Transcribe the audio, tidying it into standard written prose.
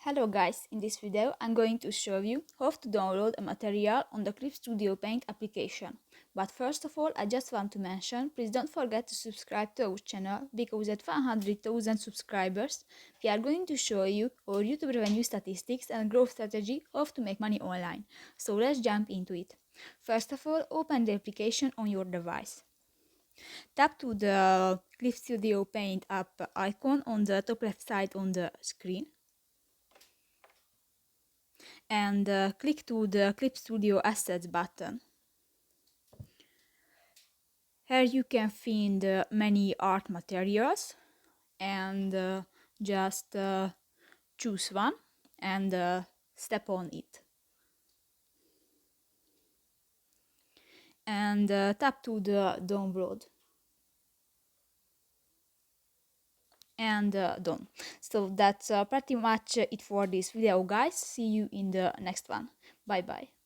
Hello guys, in this video I'm going to show you how to download a material on the Clip Studio Paint application. But first of all, I just want to mention, please don't forget to subscribe to our channel because at 100,000 subscribers we are going to show you our YouTube revenue statistics and growth strategy how to make money online. So let's jump into it. First of all, open the application on your device. Tap to the Clip Studio Paint app icon on the top left side on the screen and click to the Clip Studio Assets button. Here you can find many art materials and just choose one and step on it. And tap to the download. And done. So that's pretty much it for this video, guys. See you in the next one. Bye bye.